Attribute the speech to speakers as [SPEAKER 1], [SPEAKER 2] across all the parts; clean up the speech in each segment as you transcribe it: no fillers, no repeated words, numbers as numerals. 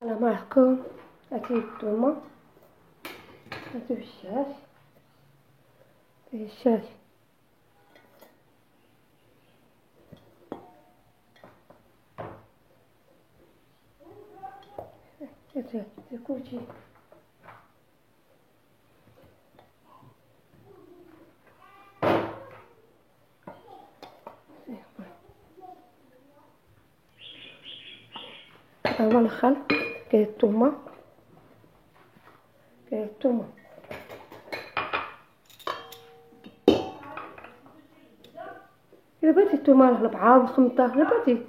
[SPEAKER 1] السلام عليكم. هاتي الثومة، هاتو الشاش، الشاش، هاتي كلشي. هذا هو الخل، كاين الثومة، كاين الثومة، إلا بغيتي الثومة الربعة والخمطة إلا بغيتي.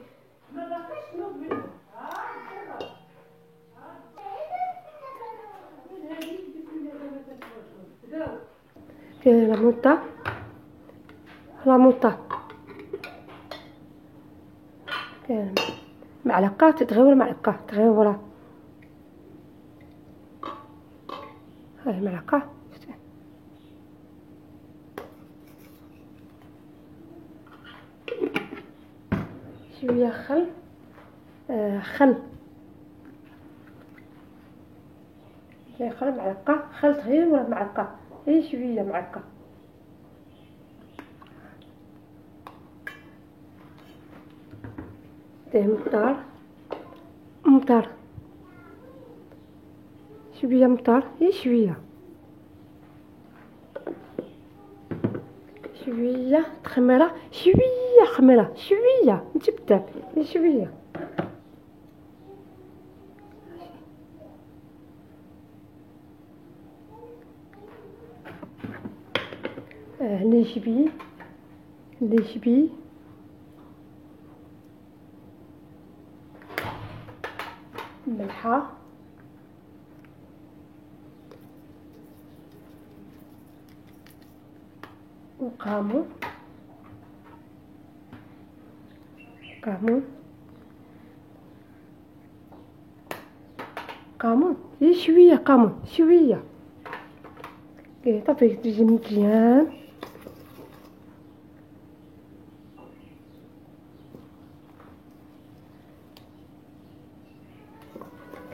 [SPEAKER 1] كاين لاموطة، لاموطة، كاين معلقة تتغيور، معلقة تغيورها، هاي معلقة، شوية خل، خل، شوية خل، معلقة خل صغير ولا معلقة، هي شوية معلقة. مطار، مطار، شوية مطار، هي شوية، شوية تخميرة، شوية خميرة، شوية ماشي بزاف، هي شوية. نجبي، نجبي، ملحة، وكمون، كمون، كمون، هي شوية كمون، شوية. صافي تجي مزيان،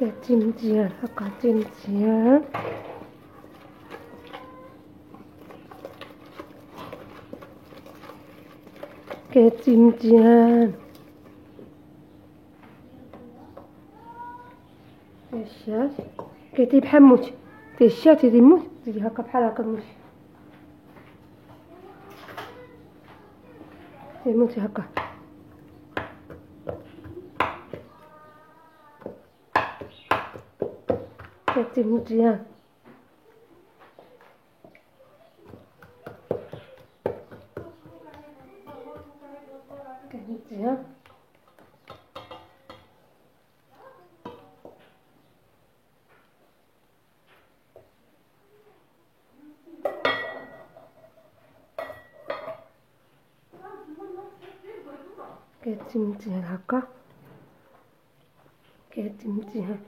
[SPEAKER 1] كتجي مزيان هاكا، تجي مزيان، كتجي مزيان. الشاش كيطيب بحال موت، الشاش تيدي موت، تجي هاكا بحال هاكا موت، يموت هاكا، كتجي مزيان، كتجي مزيان. كتجي مزيان هاكا، كتجي مزيان.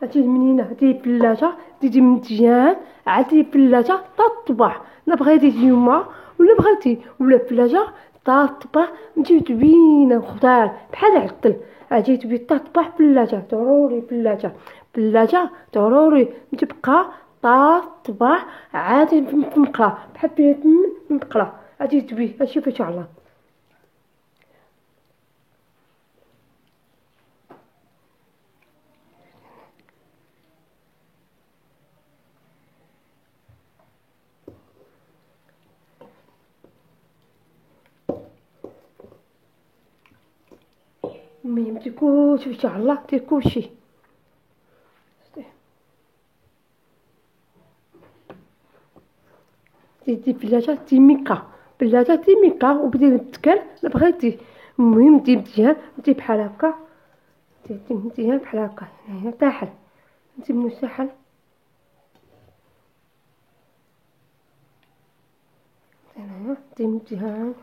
[SPEAKER 1] هاتي المنينة، هاتي الفلاجة تجي مزيان، عاد الفلاجة تطبع، لا بغيتي اليوم ولا بغيتي ولا الفلاجة تطبع تجي زوينة وخضار بحال العطل، اجي تبي تطبع فلاجة ضروري، فلاجة، فلاجة ضروري تبقى تطبع عادي في مقلة بحال بيت من مقلة، اجي تبي اشوف ان شاء الله. المهم كلشي ان شاء الله كلشي. تدي بلاجة تيميكا، بلاجة تيميكا وبدي تكل لا بغيتي، المهم دي مزيان، دي بحال هكا، دي مزيان بحال هكا، هنا طاحل، انت من الساحل، هنايا دي مزيان،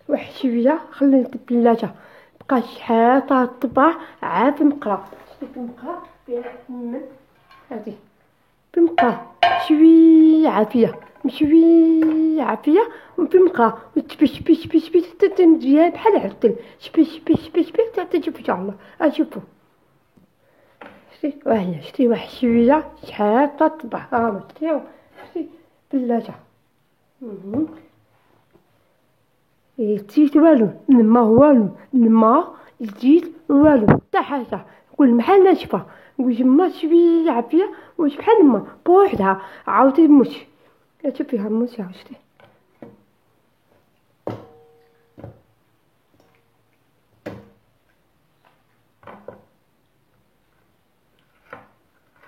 [SPEAKER 1] واحد شويه خلي البلاجة بقى شحال تطبع عاد في المقله، شتي في المقله فيها من هادي في المقله شويه عافيه. شويه عافيه في المقا وتشبي شبي شبي شبي حتى مزيان بحال العسل. شبي شبي شبي شبي حتى تشوف ان شاء الله. اشوفوا شتي وهنا شتي واحد شويه شحال تطبع شتي بلاجه. الزيت والو، الماء والو، الماء الزيت والو حتى حاجه، كل محل ناشفه وجما شويه عافيه واش بحال الماء بوحدها عاودي موش. شوفيها موش شتي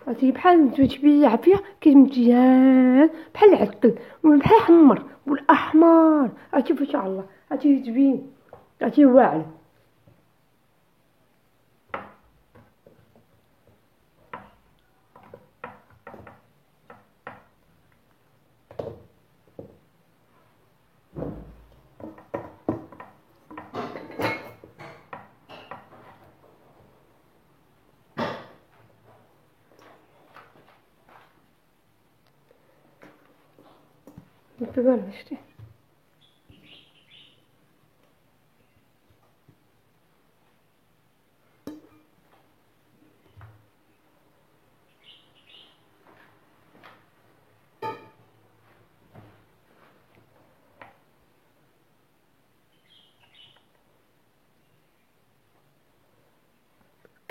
[SPEAKER 1] هاتي بحال شويه عافيه كي مزيان بحال العسل وبحال حمر والاحمر. اشوف ان شاء الله هاتي زوين هاتي واعر. بالو شتي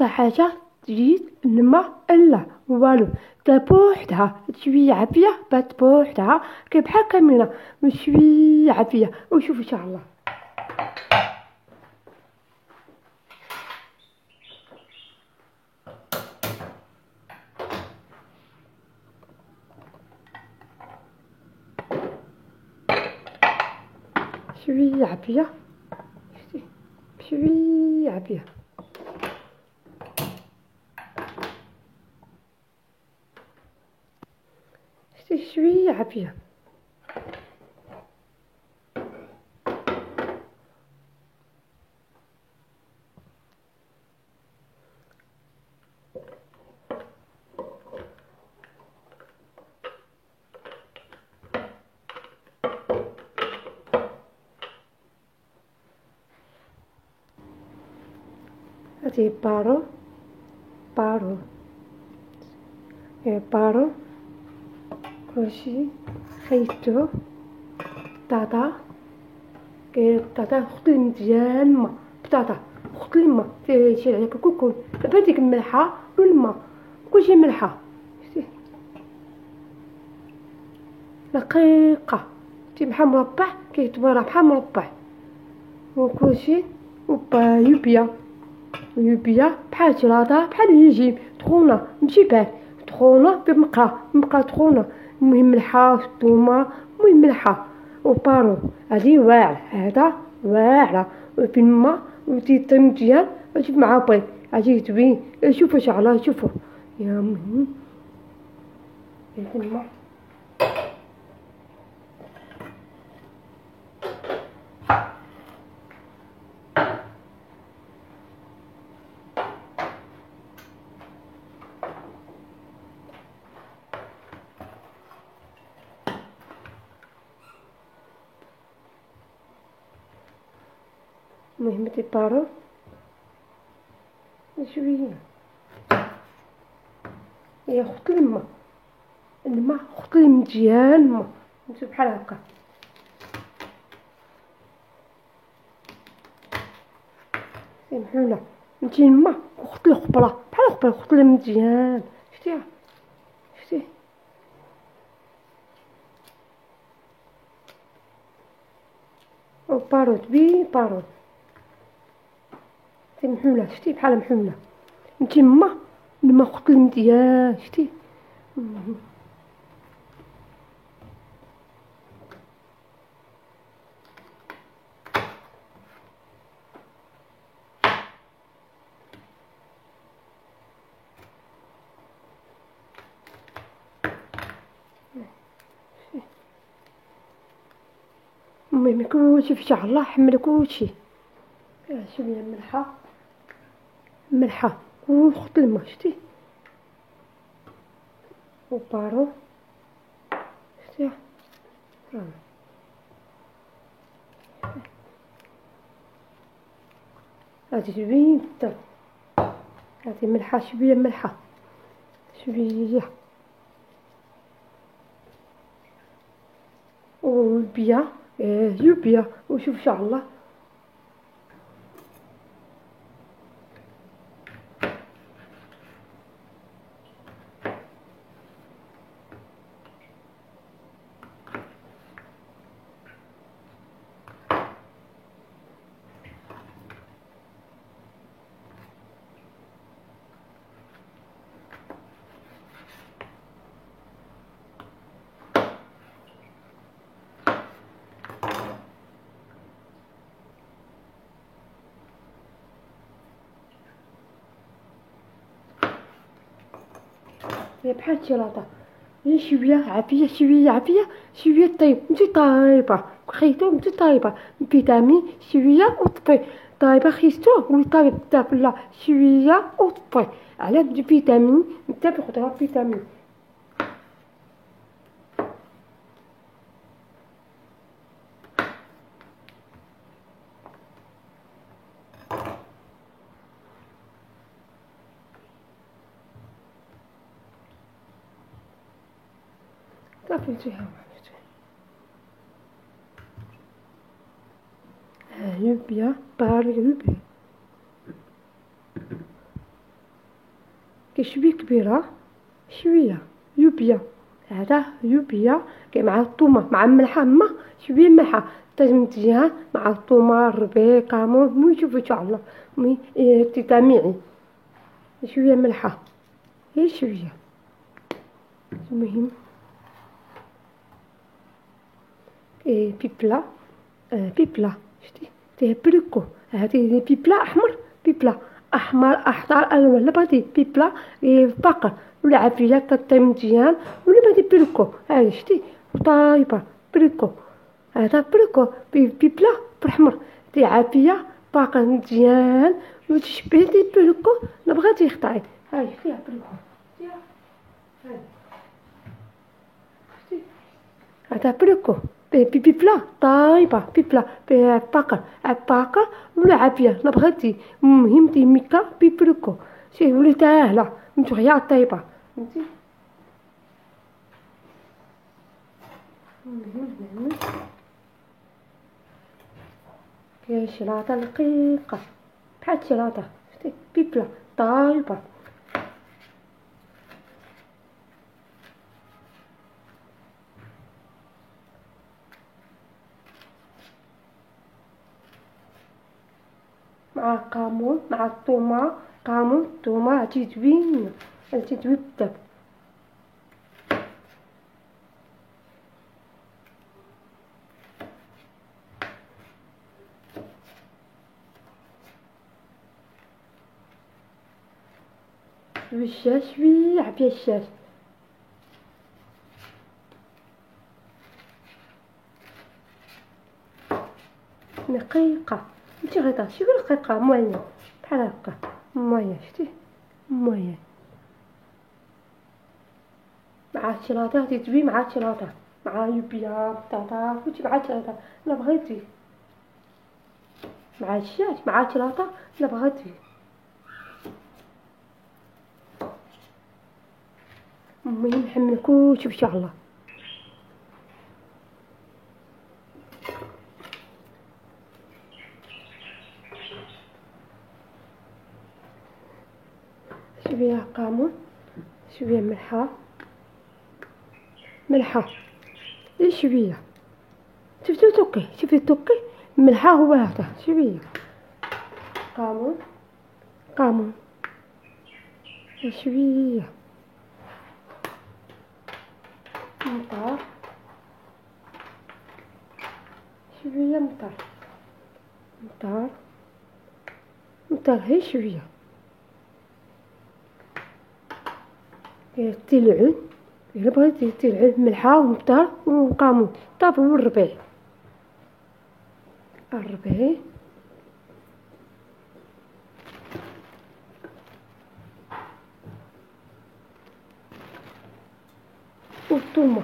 [SPEAKER 1] حاجة تجيد الماء إلا والو تا بوحدها شوية عافية بات بوحدها كي بحال كاملة وشوية عافية وشوف إن شاء الله. شوية عافية شوية عافية شوية عافية. هاتي بارو بارو بارو كلشي خيطو بطاطا كاين بطاطا خطلي مزيان الماء بطاطا خطلي الماء تيشيل عليك الكوكون دابا ديك الملحة والماء كلشي ملحة شتي دقيقة شتي بحال مربع كيتبرا بحال مربع وكلشي يوبيا يوبيا بحال جلاطة بحال يجيب طخونة ماشي بارد طخونة بمقا طخونة المهم ملحة والثومة المهم ملحة وبارو هادي واعر هذا واعرة في الماء وتيطيب مزيان وتجيب معاه بيض هادي زوين. شوفوا ان شاء الله شوفوا يا مهم في الماء. المهم تيبارو شويه يا خط الماء خطلي مزيان الماء نشوف بحال هكا محلولة نجي الماء وخطلي خبرة بحال خبرة خطلي مزيان شتيها شتي وبارود بارود محلولة شتي بحال محلولة نجي الماء خطلي مزيان شتي. المهم كلشي في شاء الله حمل كلشي شويه ملحة وخط الماء شتي وبارو شتي هادي زوينة، هادي ملحة شوية، ملحة شوية، والبيا يوبيا، وشوف ان شاء الله. هي بحال الشلاطة، هي شوية عافية، شوية عافية، شوية طيب، انتي طايبة خيتو، انتي طايبة فيتامين شوية وطفي، طايبة خيستو وطايب بزاف لا شوية وطفي، على بدي فيتامين نتا في خضرة فيتامين. صافي نجيها يوبيا بارك يوبيا كي شوية كبيرة، شوية يوبيا، هذا يوبيا كي مع الطومة مع الملحة، ما شوية ملحة لازم تجيها مع الطومة الربيع كامون، مو يشوفو ان شاء الله مي تتاميعي شوية ملحة، غير شوية. المهم بيبلا، بيبلا شتي فيه بريكو، هذه بيبلا احمر، بيبلا احمر اخضر الوان، لا بغيتي بيبلا باقر ولا عافيه كطيب مزيان، ولا بغيتي بريكو هاي شتي طايبه بريكو، هذا بريكو بيبلا بالاحمر، دي عافيه باقر مزيان وتشبه دي بريكو، لا بغيتي اختاري هاي فيها بريكو، فيها هاي شتي هذا بريكو بيبلا طايبة، بيبلا باقر باقر ولا عافية لا بغيتي، المهم ميكا بيبريكو شي ولي ساهلة متغيا طايبة فهمتي. كاين شلاطة رقيقة بحال الشلاطة شتي بيبلا طايبة، مع كامون مع الطومة، كامون الطومة عرفتي زوينة، عرفتي زوين بزاف. الشاش شوية عافية الشاش، دقيقة ماشي غير شي رقيقة موين بحال هكا موين شتي موين، مع الشلاطة تدوي مع الشلاطة مع يوبيا بطاطا كلشي مع الشلاطة لا بغيتي، مع الشاش مع الشلاطة لا بغيتي. المهم نحمل كلشي ان شاء الله. شوية كامون، شوية ملحة، ملحة غير شوية، شفتو توكي شوفي توكي ملحة هو هذا شوية كامون، كامون شوية مطار، شوية مطار، مطار مطار غير شوية، تلعن إلا بغيتي تلعن ملحة ومطار وكامون صافي، والربيع الربيع والثومة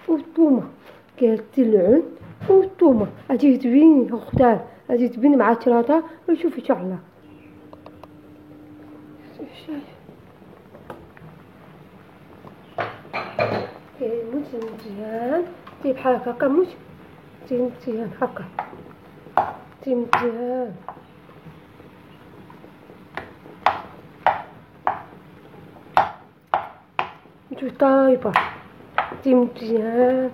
[SPEAKER 1] والثومة كالتلعن والثومة غادي تبين اختار غادي تبين مع الشلاطة وشوفي ان شاء الله. كيموت مزيان تي بحال هكا موت تي مزيان هكا تي مزيان تي طايبة تي مزيان.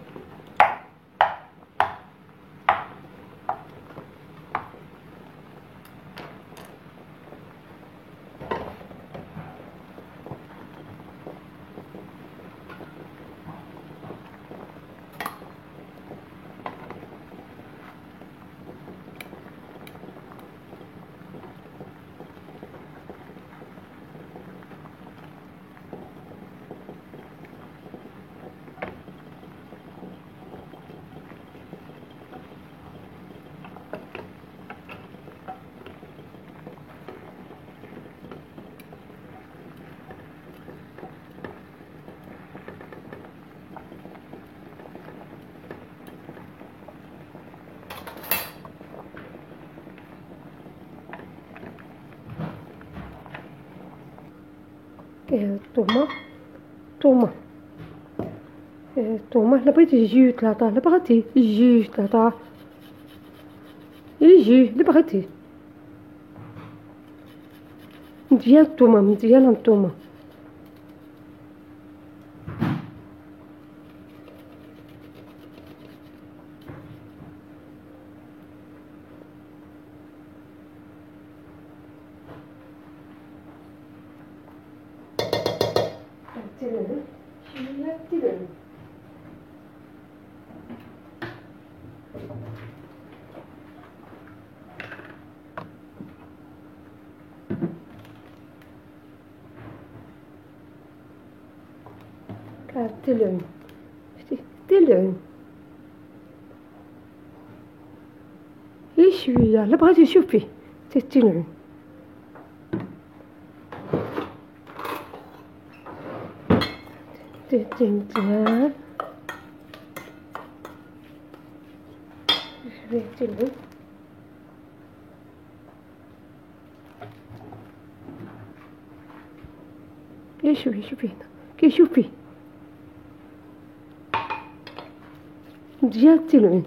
[SPEAKER 1] الثومة الثومة لا بغيتي جوج ثلاثة لا بغيتي جوج ثلاثة جوج لا بغيتي مزيان الثومة مزيانة الثومة. التلعن التلعن غير شوية لا بغيتي شوفي التلعن مزيان شوية التلعن غير شوفي شوفي هنا كي شوفي مزيان التلعن.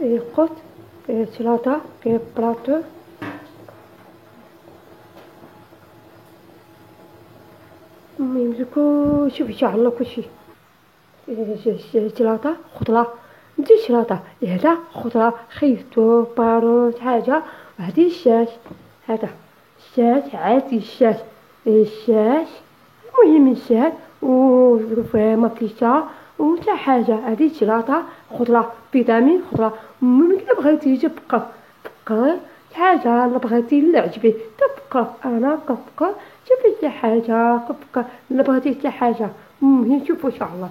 [SPEAKER 1] يقط سلطة في بلاطو المهم كلشي في شعر الله كلشي. شلاطة خضرة، ندير شلاطة هذا خضرة خيطو باروت حاجة، وهادي الشاش، هذا الشاش عادي الشاش المهم الشاش وفريمة مطيشة وتا حاجة. هادي شلاطة خضرة فيتامين خضرة. المهم إلا بغيتي تبقى حاجة إلا بغيتي اللي عجبك تبقى أنا كبقى شوفي شي حاجة كبقى إلا بغيتي شي حاجة. المهم شوفوا إن شاء الله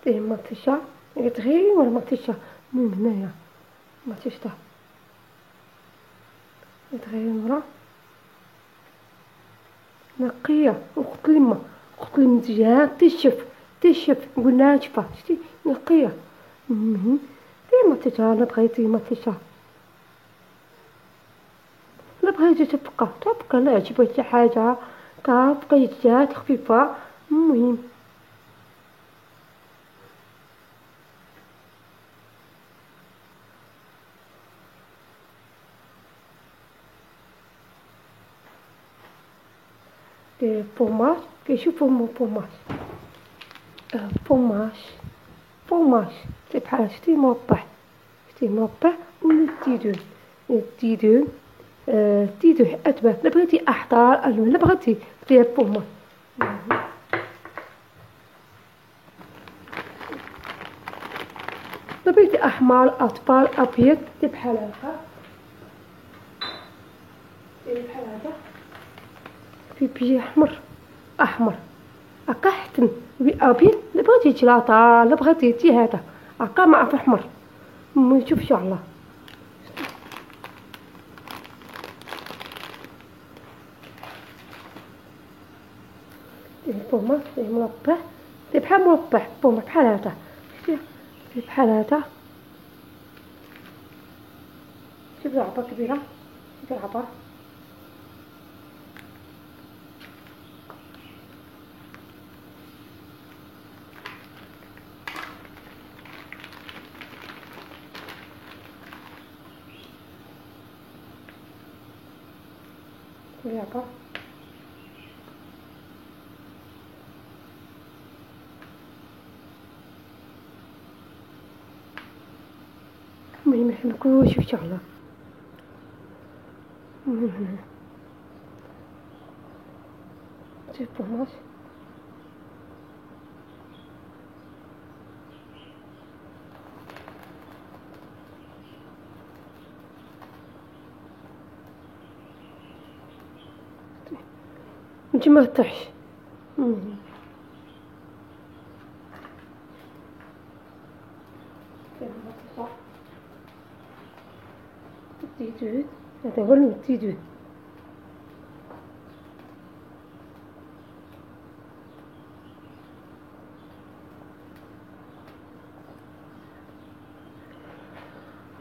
[SPEAKER 1] فيه مطيشة غير ولا مطيشة من هنايا مطيشة غير مرة نقية وقتلمة مزيان تشف قلنا ناشفة شتي نقية. دير مطيشة إلا بغيتي مطيشة إلا بغيتي تبقى إلا عجبك شي حاجة تبقى جات خفيفة. المهم دير بوماج كيشوفو بوماج سي بحال شتي مربع ولا الديدون أتبع. إلا بغيتي أحمر ألوان إلا بغيتي دير بوماج. إلا بغيتي أحمر أصفر أبيض دير بحال هكا في بيجي أحمر هكا حتى أبيض. إلا بغيتي شلاطة إلا بغيتي تي هذا هكا مع في أحمر. نشوف إن شاء الله البومة مربع بحال مربع بومة بحال هذا بحال هذا. شوف لعبة كبيرة لعبة لعبة المهم نحن كلشي في شغلة. المهم شوف بوماج نجي ما طيحش. التيتوت هذا هو التيتوت.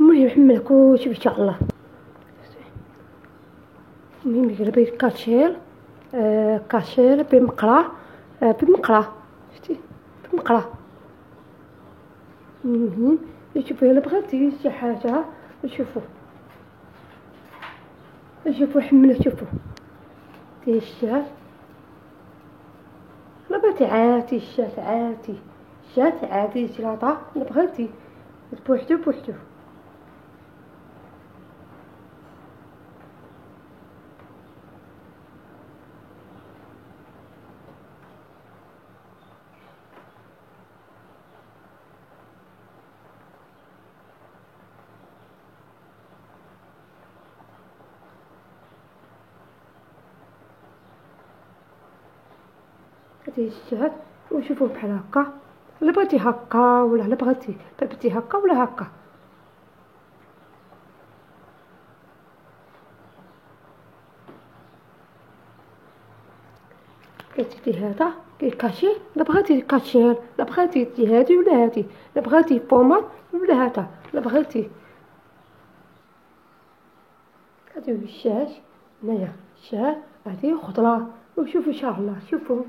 [SPEAKER 1] المهم نحمل كلشي ان شاء الله. المهم قلبي كاشير بمقرا شتي بمقرا. شوفوا الا بغيتي شي حاجه شوفوا حملوا شوفوا ديال الشاف. لا بغيتي عادي الشاف عادي شلاطه لا بغيتي بوحدو. هادي الشهد وشوفوه بحال هكا الا بغيتي هكا ولا الا بغيتي هكا ولا هكا. كتدي هذا كيكاشي الا بغيتي كاشير الا بغيتي دي هادي ولا هادي الا بغيتي بوماد ولا هذا الا بغيتي. هادي الشاش هنايا الشاش هادي خضرة وشوفوا ان شاء الله شوفوا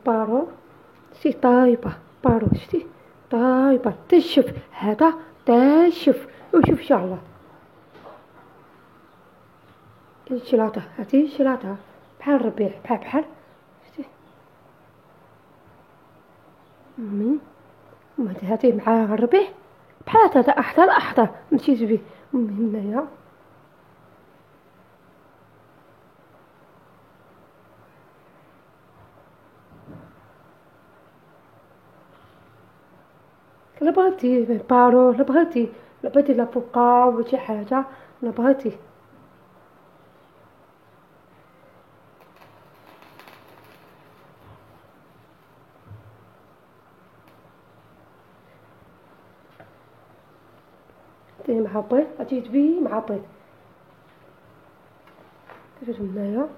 [SPEAKER 1] بارو سي طايبة بارو شتي طايبة تشوف هذا تشوف وشوف ان شاء الله الشلاطة، هاتي الشلاطة بحال الربيع، بحال شتي. هاتي مع الربيع بحال هذا، أحضر مشيت بيه هنايا. لا بغيتي بارو، لا بغيتي لافوكا ولا شي حاجة، لا بغيتي. ديري مع بيض، غادي تبي مع بيض، ديري هنايا.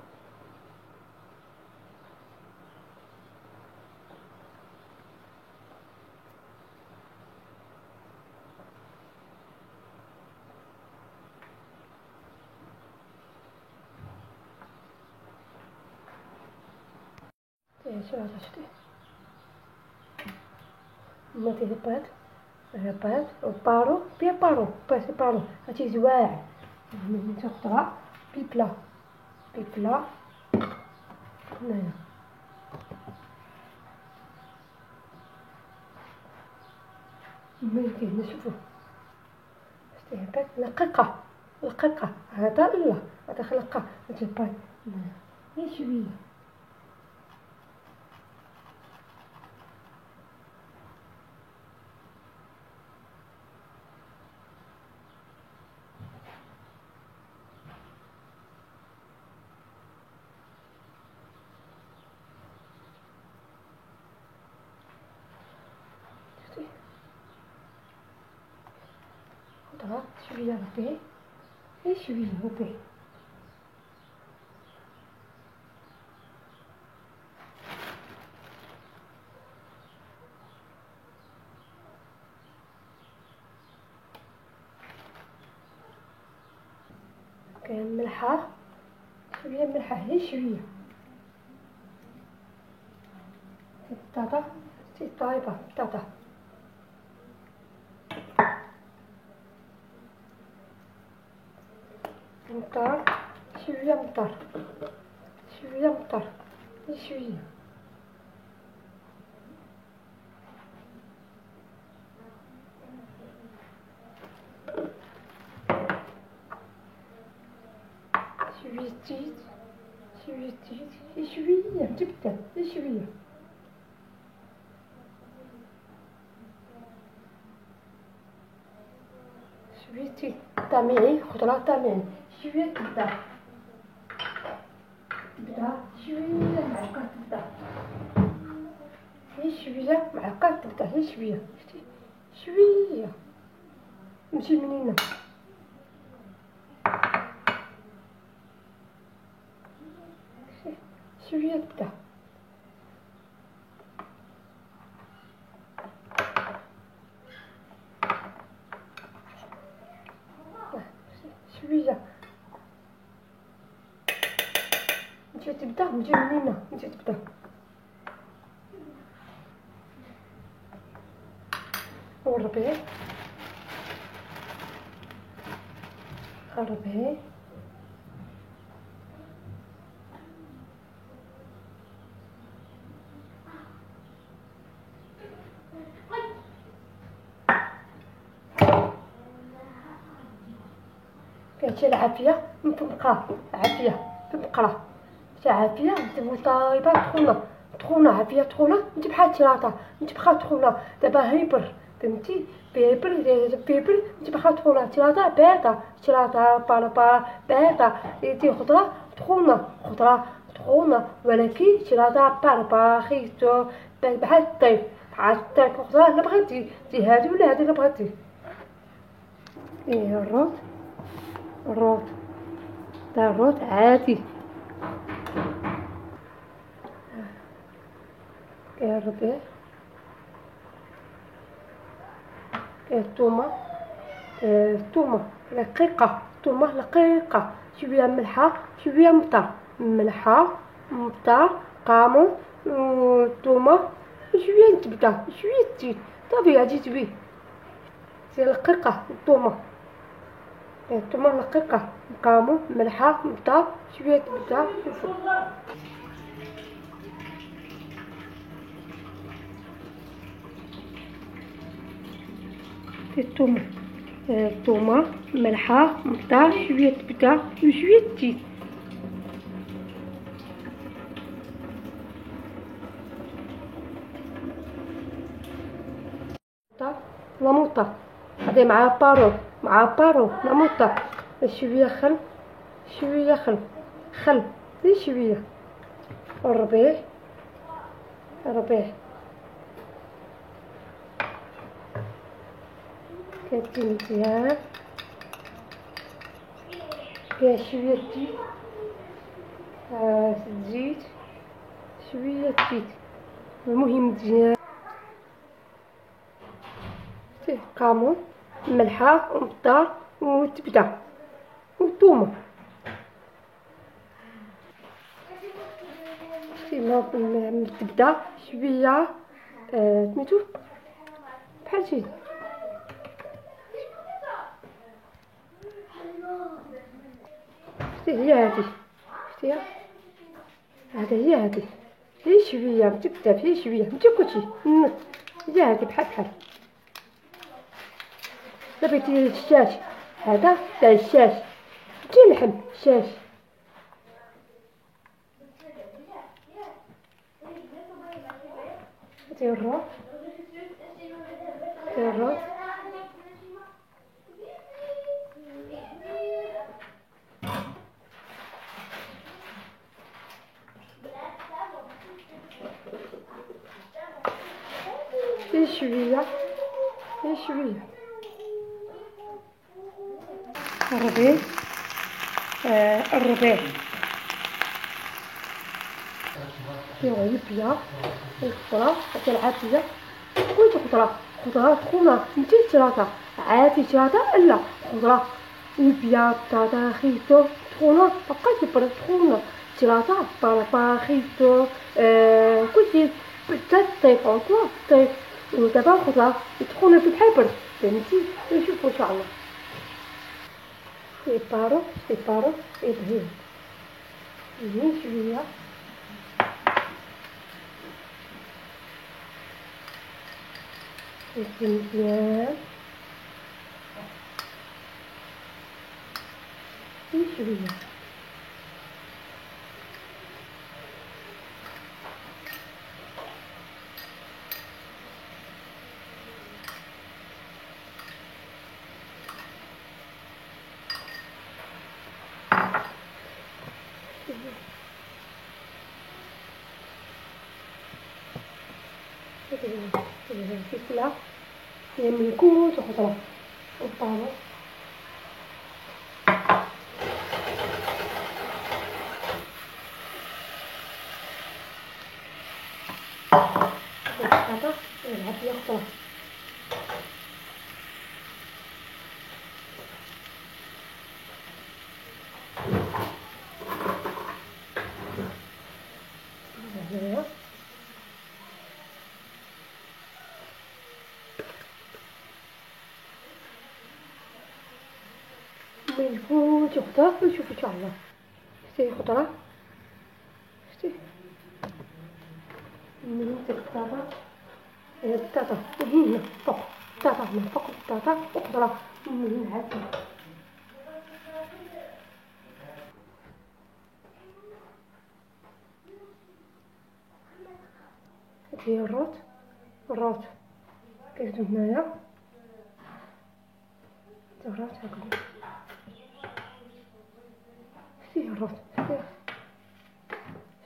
[SPEAKER 1] ديري شي هذا شتي، ما ديري بيض، بيض وبارو، بيا بارو بارو، هاتي زواع، هاتي خضرة بيبلا هنايا. ملكي نشوفو شتي هكاك رقيقة، هذا لا، هذا خلقة، هاتي البيض هنايا غير شوية. شتي خضرة شوية ربيع، غير شوية ربيع. كاين ملحة، شوية ملحة غير شوية. بطاطا طايبة، بطاطا مطر، شوية مطر غير شوية. شوية زيت غير شوية، جبدة غير شوية. شوية زيت طامعي، خضرة طامعي، شوية زبدة شوية، معلقة زبدة غير شوية، معلقة زبدة غير شوية، شتي شوية ماشي منينة. شوية زبدة شوية، نجي تبدا نجي منينة، نجي تبدا والربيع كاين العافية مطبقة، عافية تبقرة تاع عافية تبغي طايبة تخونة عافية تخونة، انت بحال الشلاطة انت بخا تخونة دابا هيبر، فهمتي؟ بيبر انت بخا تخونة شلاطة باردة، شلاطة بارا باردة، دي خضرة تخونة ولكن شلاطة باربا خيتو بحال الطيب، بحال الطيب خضرة. لا بغيتي دي هادي ولا هادي لا بغيتي. ايه الروت تاع الروت عادي. كاين الربيع، كاين الثومة رقيقة، شوية ملحة شوية مطر قامون ثومة شوية زبدة شوية زيت صافي غادي تبي سي رقيقة الثومة الثومه رقيقه، كامون، ملحه، بزار، شويه بزار، فلفل. الثومه، الثومه، ملحه، بزار، شويه بزار وشويه زيت. لا موطه هذه مع بارو، مع بارو لا موطه. شويه خل، شويه خل، خل غير شويه. الربيع، الربيع كتجي مزيان فيها شويه زيت، الزيت، شويه زيت، المهم مزيان. فيه كامون، ملحه وبزار وزبده وثومه. فيه الزبده شويه سميتو بحال شي. شتي هي هادي، شتيها هذا، هي هادي، هي شويه ماشي بزاف، هي شويه ماشي كلشي، هي هادي بحال بحال. دابا بغيتي الشاش، هذا تاع الشاش، تجي اللحم الشاش. هاتي الروز، هاتي الروز، هي شويه، هي شويه. الربيع، الربيع فيه البيض، الخضرة، حتى العافية، كل خضرة، خضرة تخونة، ماشي شراطة، عادي شراطة لا خضرة، البيض، بطاطا، خيتو، تخونة، بقا تبرد تخونة، شراطة، خيتو، كلشي حتى الصيف عطلة الصيف، ودابا الخضرة تخونة بحال برد، فهمتي؟ نشوفو ان شاء الله. يبارو، يبارو، يبهيو، شوية. مزيان شوية. الفلفلة هي من كل خضرة والطابة. البطاطا نلعب فيها خضرة. هنايا من كل خضرة ونشوفو ان شاء الله. شتي خضرة، شتي من البطاطا، البطاطا وهنا فوق، البطاطا من فوق، البطاطا وخضرة من هاد. هي الروت، الروت كيكتب هنايا الروت هاكا. شتي الروت،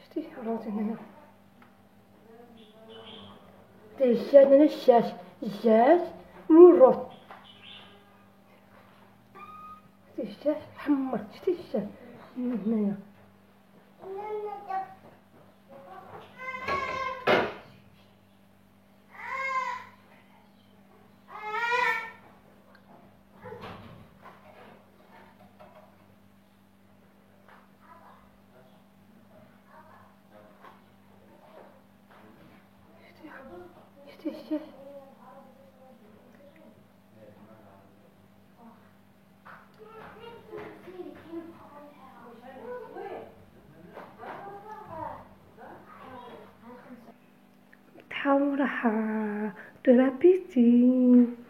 [SPEAKER 1] شتي الروت هنايا. الشاش هنا الشاش، الشاش والروت. شتي الشاش حمر، شتي الشاش من هنايا. شتي الشاش راحة de la piscine.